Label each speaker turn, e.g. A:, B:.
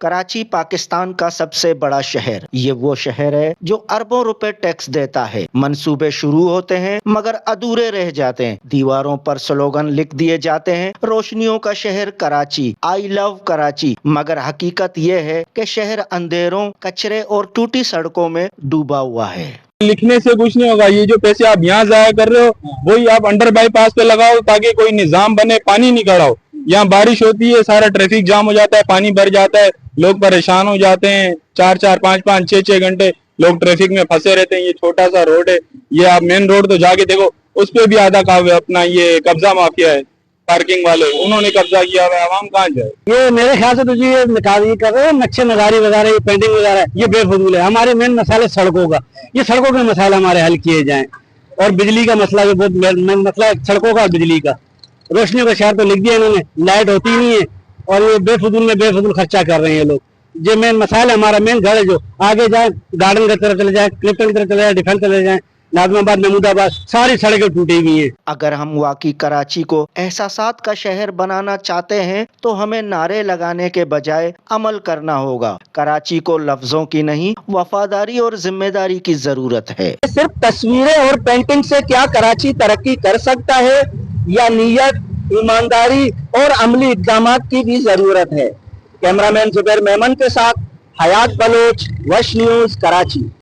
A: कराची पाकिस्तान का सबसे बड़ा शहर। ये वो शहर है जो अरबों रुपए टैक्स देता है। मंसूबे शुरू होते हैं मगर अधूरे रह जाते हैं। दीवारों पर स्लोगन लिख दिए जाते हैं, रोशनियों का शहर कराची, आई लव कराची। मगर हकीकत ये है कि शहर अंधेरों, कचरे और टूटी सड़कों में डूबा हुआ है।
B: लिखने से कुछ नहीं होगा। ये जो पैसे आप यहाँ जाया कर रहे हो वही आप अंडर बाईपास पे लगाओ ताकि कोई निजाम बने, पानी नहीं खड़ा हो। यहाँ बारिश होती है, सारा ट्रैफिक जाम हो जाता है, पानी भर जाता है, लोग परेशान हो जाते हैं। 4-4, 5-5, 6-6 घंटे लोग ट्रैफिक में फंसे रहते हैं। ये छोटा सा रोड है, ये आप मेन रोड तो जाके देखो, उस पे भी आधा का अपना ये कब्जा माफिया है। पार्किंग वाले उन्होंने कब्जा किया हुआ है, आवाम कहाँ जाए।
C: ये मेरे ख्याल से तो जी ये निकाली कर रहे हैं, नक्शे नगारी वगैरह, ये पेंटिंग वगैरह, ये बेफजूल है। हमारे मेन मसाले सड़कों का, ये सड़कों के मसाले हमारे हल किए जाएं। और बिजली का मसला भी बहुत मेन मसला है, सड़कों का, बिजली का। रोशनियों का शहर तो लिख दिया इन्होंने, लाइट होती ही नहीं है और ये बेफजूल खर्चा कर रहे हैं लोग। ये मेन मसाला हमारा मेन घर है, जो आगे जाए गार्डन की तरफ चले जाए, क्लिफ्टन की तरफ चले जाए, डिफेंस चले जाए, नाजमाबाद, महमूदाबाद, सारी सड़कें टूटी हुई हैं।
A: अगर हम वाकई कराची को एहसासात का शहर बनाना चाहते हैं तो हमें नारे लगाने के बजाय अमल करना होगा। कराची को लफ्जों की नहीं, वफादारी और जिम्मेदारी की जरूरत है।
C: सिर्फ तस्वीरें और पेंटिंग से क्या कराची तरक्की कर सकता है, या नीयत, ईमानदारी और अमली इक़दाम की भी जरूरत है। कैमरामैन जुबैर मेमन के साथ हयात बलोच, वश न्यूज, कराची।